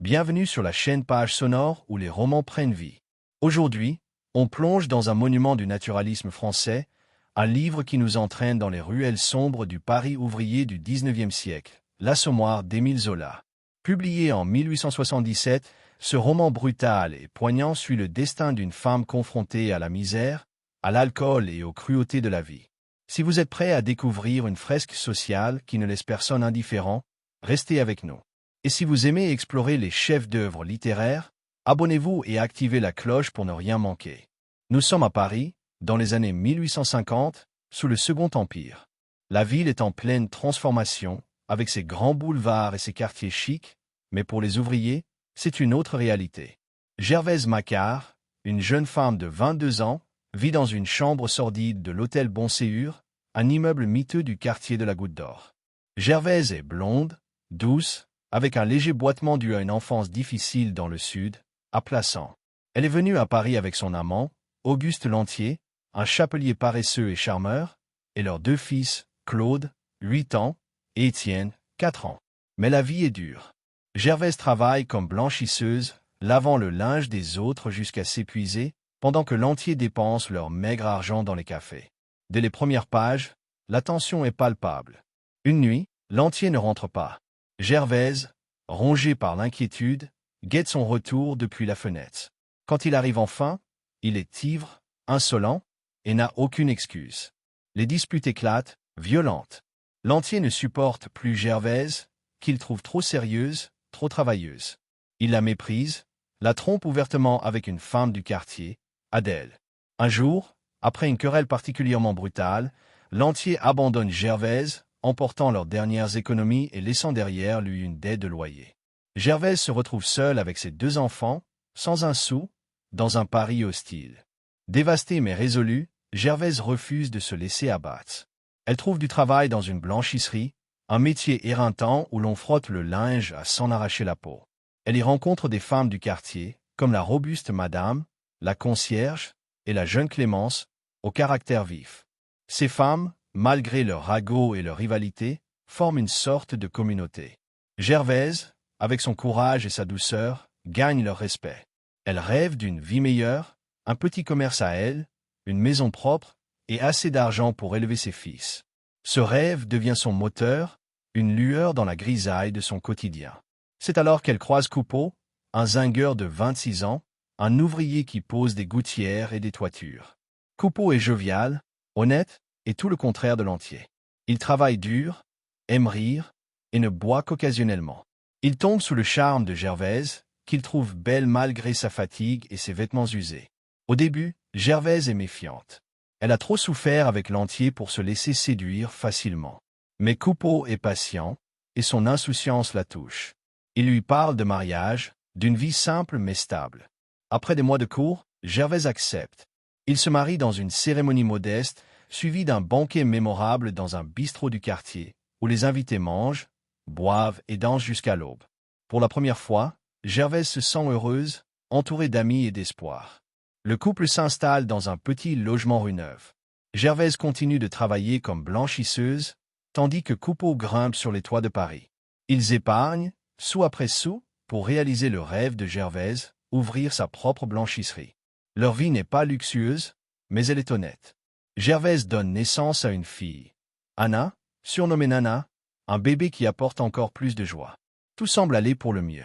Bienvenue sur la chaîne Page Sonore où les romans prennent vie. Aujourd'hui, on plonge dans un monument du naturalisme français, un livre qui nous entraîne dans les ruelles sombres du Paris ouvrier du XIXe siècle, L'Assommoir d'Émile Zola. Publié en 1877, ce roman brutal et poignant suit le destin d'une femme confrontée à la misère, à l'alcool et aux cruautés de la vie. Si vous êtes prêt à découvrir une fresque sociale qui ne laisse personne indifférent, restez avec nous. Et si vous aimez explorer les chefs-d'œuvre littéraires, abonnez-vous et activez la cloche pour ne rien manquer. Nous sommes à Paris, dans les années 1850, sous le Second Empire. La ville est en pleine transformation, avec ses grands boulevards et ses quartiers chics, mais pour les ouvriers, c'est une autre réalité. Gervaise Macquart, une jeune femme de 22 ans, vit dans une chambre sordide de l'hôtel Bonséur, un immeuble miteux du quartier de la Goutte d'Or. Gervaise est blonde, douce, avec un léger boitement dû à une enfance difficile dans le sud, à Plassans. Elle est venue à Paris avec son amant, Auguste Lantier, un chapelier paresseux et charmeur, et leurs deux fils, Claude, 8 ans, et Étienne, 4 ans. Mais la vie est dure. Gervaise travaille comme blanchisseuse, lavant le linge des autres jusqu'à s'épuiser, pendant que Lantier dépense leur maigre argent dans les cafés. Dès les premières pages, la tension est palpable. Une nuit, Lantier ne rentre pas. Gervaise, rongée par l'inquiétude, guette son retour depuis la fenêtre. Quand il arrive enfin, il est ivre, insolent, et n'a aucune excuse. Les disputes éclatent, violentes. Lantier ne supporte plus Gervaise, qu'il trouve trop sérieuse, trop travailleuse. Il la méprise, la trompe ouvertement avec une femme du quartier, Adèle. Un jour, après une querelle particulièrement brutale, Lantier abandonne Gervaise, emportant leurs dernières économies et laissant derrière lui une dette de loyer. Gervaise se retrouve seule avec ses 2 enfants, sans un sou, dans un Paris hostile. Dévastée mais résolue, Gervaise refuse de se laisser abattre. Elle trouve du travail dans une blanchisserie, un métier éreintant où l'on frotte le linge à s'en arracher la peau. Elle y rencontre des femmes du quartier, comme la robuste Madame, la concierge et la jeune Clémence, au caractère vif. Ces femmes, malgré leur ragot et leur rivalité, forment une sorte de communauté. Gervaise, avec son courage et sa douceur, gagne leur respect. Elle rêve d'une vie meilleure, un petit commerce à elle, une maison propre et assez d'argent pour élever ses fils. Ce rêve devient son moteur, une lueur dans la grisaille de son quotidien. C'est alors qu'elle croise Coupeau, un zingueur de 26 ans, un ouvrier qui pose des gouttières et des toitures. Coupeau est jovial, honnête, et tout le contraire de Lantier. Il travaille dur, aime rire, et ne boit qu'occasionnellement. Il tombe sous le charme de Gervaise, qu'il trouve belle malgré sa fatigue et ses vêtements usés. Au début, Gervaise est méfiante. Elle a trop souffert avec Lantier pour se laisser séduire facilement. Mais Coupeau est patient, et son insouciance la touche. Il lui parle de mariage, d'une vie simple mais stable. Après des mois de cours, Gervaise accepte. Ils se marient dans une cérémonie modeste, suivie d'un banquet mémorable dans un bistrot du quartier, où les invités mangent, boivent et dansent jusqu'à l'aube. Pour la première fois, Gervaise se sent heureuse, entourée d'amis et d'espoir. Le couple s'installe dans un petit logement rue Neuve. Gervaise continue de travailler comme blanchisseuse, tandis que Coupeau grimpe sur les toits de Paris. Ils épargnent, sou après sou, pour réaliser le rêve de Gervaise, ouvrir sa propre blanchisserie. Leur vie n'est pas luxueuse, mais elle est honnête. Gervaise donne naissance à une fille. Anna, surnommée Nana, un bébé qui apporte encore plus de joie. Tout semble aller pour le mieux.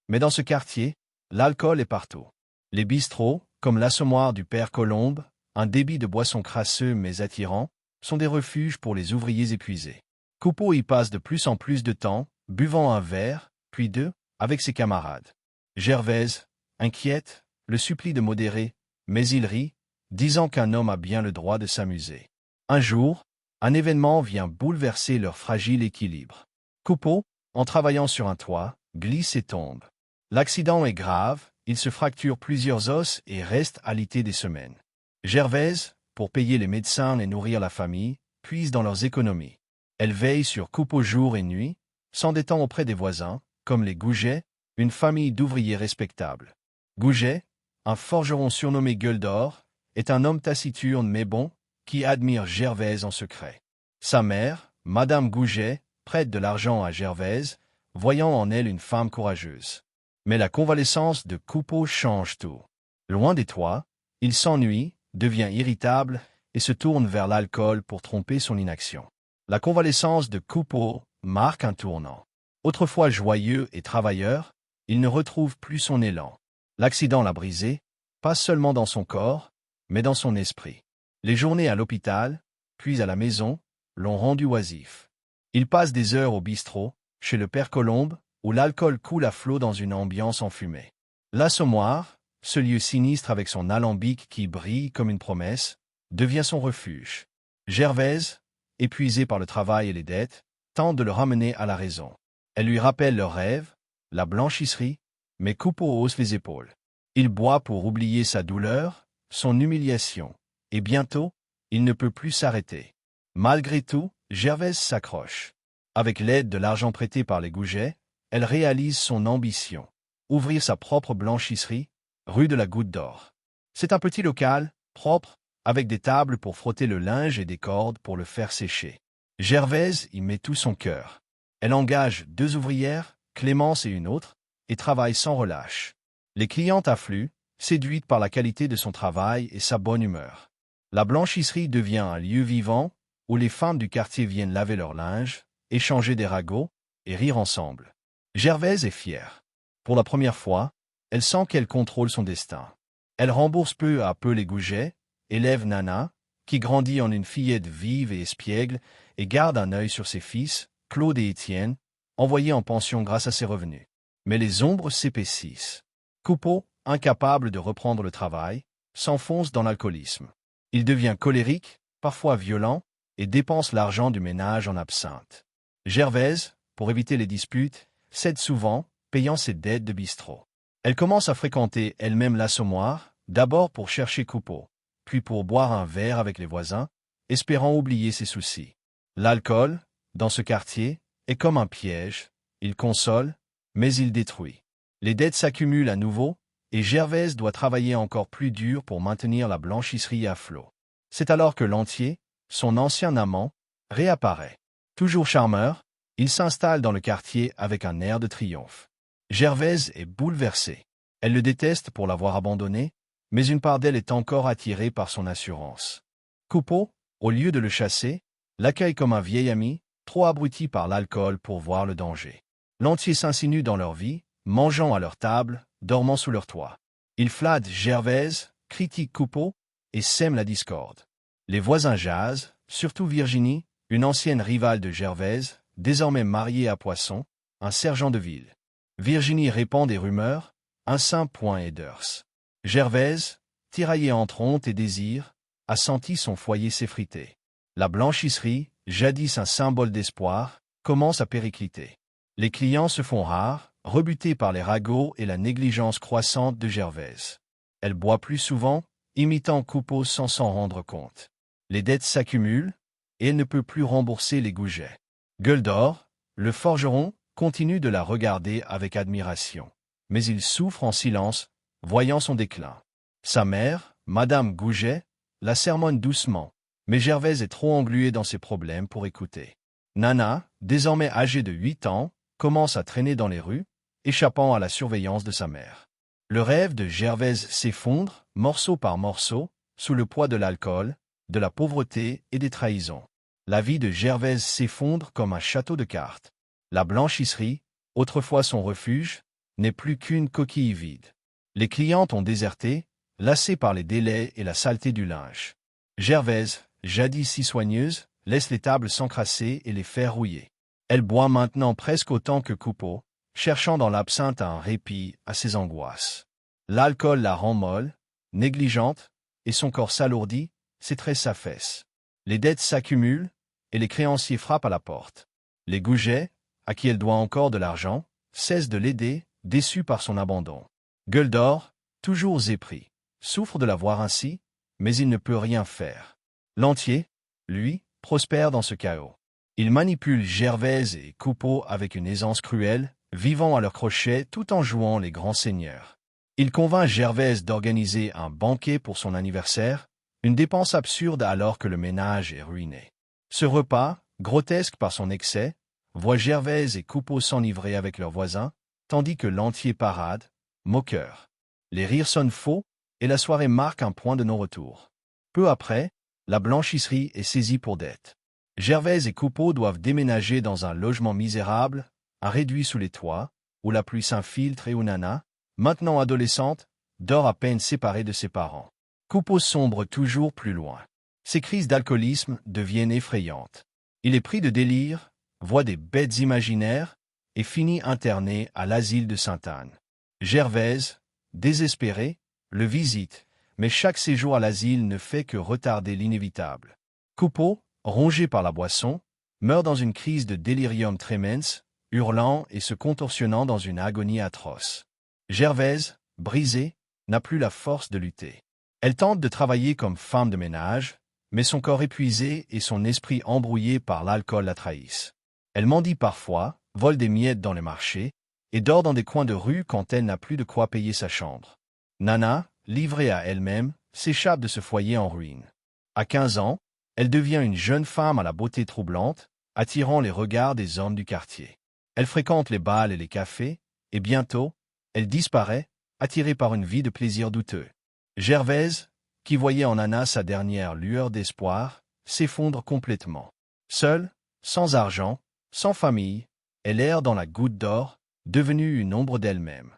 Mais dans ce quartier, l'alcool est partout. Les bistrots, comme l'Assommoir du Père Colombe, un débit de boissons crasseux mais attirants, sont des refuges pour les ouvriers épuisés. Coupeau y passe de plus en plus de temps, buvant un verre, puis 2, avec ses camarades. Gervaise, inquiète, le supplie de modérer, mais il rit, disant qu'un homme a bien le droit de s'amuser. Un jour, un événement vient bouleverser leur fragile équilibre. Coupeau, en travaillant sur un toit, glisse et tombe. L'accident est grave, il se fracture plusieurs os et reste alité des semaines. Gervaise, pour payer les médecins et nourrir la famille, puise dans leurs économies. Elle veille sur Coupeau jour et nuit, s'endettant auprès des voisins, comme les Gouget, une famille d'ouvriers respectables. Gouget, un forgeron surnommé Gueule d'Or, est un homme taciturne mais bon, qui admire Gervaise en secret. Sa mère, Madame Gouget, prête de l'argent à Gervaise, voyant en elle une femme courageuse. Mais la convalescence de Coupeau change tout. Loin des toits, il s'ennuie, devient irritable et se tourne vers l'alcool pour tromper son inaction. La convalescence de Coupeau marque un tournant. Autrefois joyeux et travailleur, il ne retrouve plus son élan. L'accident l'a brisé, pas seulement dans son corps, mais dans son esprit. Les journées à l'hôpital, puis à la maison, l'ont rendu oisif. Il passe des heures au bistrot, chez le père Colombe, où l'alcool coule à flot dans une ambiance enfumée. L'Assommoir, ce lieu sinistre avec son alambic qui brille comme une promesse, devient son refuge. Gervaise, épuisée par le travail et les dettes, tente de le ramener à la raison. Elle lui rappelle leurs rêves, la blanchisserie, mais Coupeau hausse les épaules. Il boit pour oublier sa douleur, son humiliation, et bientôt, il ne peut plus s'arrêter. Malgré tout, Gervaise s'accroche. Avec l'aide de l'argent prêté par les Goujet, elle réalise son ambition. Ouvrir sa propre blanchisserie, rue de la Goutte d'Or. C'est un petit local, propre, avec des tables pour frotter le linge et des cordes pour le faire sécher. Gervaise y met tout son cœur. Elle engage 2 ouvrières, Clémence et une autre, et travaille sans relâche. Les clientes affluent, séduites par la qualité de son travail et sa bonne humeur. La blanchisserie devient un lieu vivant où les femmes du quartier viennent laver leur linge, échanger des ragots et rire ensemble. Gervaise est fière. Pour la première fois, elle sent qu'elle contrôle son destin. Elle rembourse peu à peu les Goujet, élève Nana, qui grandit en une fillette vive et espiègle, et garde un œil sur ses fils, Claude et Étienne, envoyés en pension grâce à ses revenus. Mais les ombres s'épaississent. Coupeau, incapable de reprendre le travail, s'enfonce dans l'alcoolisme. Il devient colérique, parfois violent, et dépense l'argent du ménage en absinthe. Gervaise, pour éviter les disputes, cède souvent, payant ses dettes de bistrot. Elle commence à fréquenter elle-même l'Assommoir, d'abord pour chercher Coupeau, puis pour boire un verre avec les voisins, espérant oublier ses soucis. L'alcool, dans ce quartier, est comme un piège, il console, mais il détruit. Les dettes s'accumulent à nouveau, et Gervaise doit travailler encore plus dur pour maintenir la blanchisserie à flot. C'est alors que Lantier, son ancien amant, réapparaît. Toujours charmeur, il s'installe dans le quartier avec un air de triomphe. Gervaise est bouleversée. Elle le déteste pour l'avoir abandonné, mais une part d'elle est encore attirée par son assurance. Coupeau, au lieu de le chasser, l'accueille comme un vieil ami, trop abruti par l'alcool pour voir le danger. Lantier s'insinue dans leur vie, mangeant à leur table, dormant sous leur toit. Il flatte Gervaise, critique Coupeau et sème la discorde. Les voisins jasent, surtout Virginie, une ancienne rivale de Gervaise, désormais mariée à Poisson, un sergent de ville. Virginie répand des rumeurs, un saint point Eders. Gervaise, tiraillée entre honte et désir, a senti son foyer s'effriter. La blanchisserie, jadis un symbole d'espoir, commence à péricliter. Les clients se font rares, rebutés par les ragots et la négligence croissante de Gervaise. Elle boit plus souvent, imitant Coupeau sans s'en rendre compte. Les dettes s'accumulent, et elle ne peut plus rembourser les Goujet. Gueule d'Or, le forgeron, continue de la regarder avec admiration. Mais il souffre en silence, voyant son déclin. Sa mère, Madame Goujet, la sermonne doucement, mais Gervaise est trop engluée dans ses problèmes pour écouter. Nana, désormais âgée de 8 ans, commence à traîner dans les rues, échappant à la surveillance de sa mère. Le rêve de Gervaise s'effondre, morceau par morceau, sous le poids de l'alcool, de la pauvreté et des trahisons. La vie de Gervaise s'effondre comme un château de cartes. La blanchisserie, autrefois son refuge, n'est plus qu'une coquille vide. Les clientes ont déserté, lassées par les délais et la saleté du linge. Gervaise, jadis si soigneuse, laisse les tables s'encrasser et les fers rouiller. Elle boit maintenant presque autant que Coupeau, cherchant dans l'absinthe un répit à ses angoisses. L'alcool la rend molle, négligente, et son corps s'alourdit, ses traits s'affaissent. Les dettes s'accumulent, et les créanciers frappent à la porte. Les Goujet, à qui elle doit encore de l'argent, cessent de l'aider, déçus par son abandon. Gueule d'Or, toujours épris, souffre de la voir ainsi, mais il ne peut rien faire. Lantier, lui, prospère dans ce chaos. Il manipule Gervaise et Coupeau avec une aisance cruelle, vivant à leur crochet tout en jouant les grands seigneurs. Il convainc Gervaise d'organiser un banquet pour son anniversaire, une dépense absurde alors que le ménage est ruiné. Ce repas, grotesque par son excès, voit Gervaise et Coupeau s'enivrer avec leurs voisins, tandis que l'entier parade, moqueur. Les rires sonnent faux, et la soirée marque un point de non-retour. Peu après, la blanchisserie est saisie pour dette. Gervaise et Coupeau doivent déménager dans un logement misérable, un réduit sous les toits, où la pluie s'infiltre et où Nana, maintenant adolescente, dort à peine séparée de ses parents. Coupeau sombre toujours plus loin. Ses crises d'alcoolisme deviennent effrayantes. Il est pris de délire, voit des bêtes imaginaires et finit interné à l'asile de Sainte-Anne. Gervaise, désespérée, le visite, mais chaque séjour à l'asile ne fait que retarder l'inévitable. Coupeau, rongé par la boisson, meurt dans une crise de délirium tremens, hurlant et se contorsionnant dans une agonie atroce. Gervaise, brisée, n'a plus la force de lutter. Elle tente de travailler comme femme de ménage, mais son corps épuisé et son esprit embrouillé par l'alcool la trahissent. Elle mendie parfois, vole des miettes dans les marchés, et dort dans des coins de rue quand elle n'a plus de quoi payer sa chambre. Nana, livrée à elle-même, s'échappe de ce foyer en ruine. À 15 ans, elle devient une jeune femme à la beauté troublante, attirant les regards des hommes du quartier. Elle fréquente les bals et les cafés, et bientôt, elle disparaît, attirée par une vie de plaisir douteux. Gervaise, qui voyait en Nana sa dernière lueur d'espoir, s'effondre complètement. Seule, sans argent, sans famille, elle erre dans la goutte d'or, devenue une ombre d'elle-même.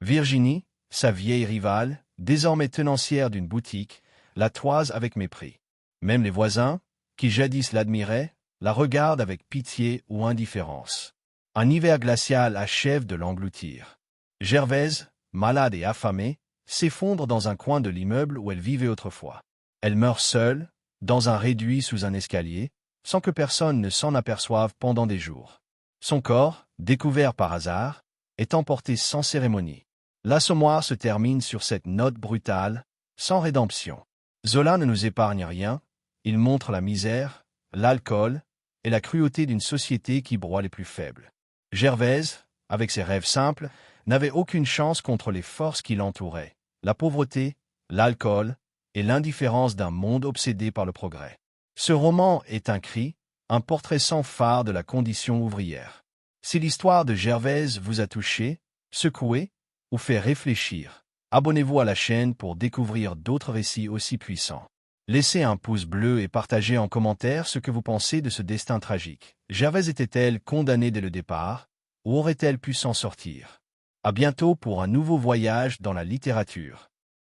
Virginie, sa vieille rivale, désormais tenancière d'une boutique, la toise avec mépris. Même les voisins, qui jadis l'admiraient, la regardent avec pitié ou indifférence. Un hiver glacial achève de l'engloutir. Gervaise, malade et affamée, s'effondre dans un coin de l'immeuble où elle vivait autrefois. Elle meurt seule, dans un réduit sous un escalier, sans que personne ne s'en aperçoive pendant des jours. Son corps, découvert par hasard, est emporté sans cérémonie. L'Assommoir se termine sur cette note brutale, sans rédemption. Zola ne nous épargne rien, il montre la misère, l'alcool et la cruauté d'une société qui broie les plus faibles. Gervaise, avec ses rêves simples, n'avait aucune chance contre les forces qui l'entouraient, la pauvreté, l'alcool et l'indifférence d'un monde obsédé par le progrès. Ce roman est un cri, un portrait sans phare de la condition ouvrière. Si l'histoire de Gervaise vous a touché, secoué ou fait réfléchir, abonnez-vous à la chaîne pour découvrir d'autres récits aussi puissants. Laissez un pouce bleu et partagez en commentaire ce que vous pensez de ce destin tragique. Gervaise était-elle condamnée dès le départ, ou aurait-elle pu s'en sortir? À bientôt pour un nouveau voyage dans la littérature.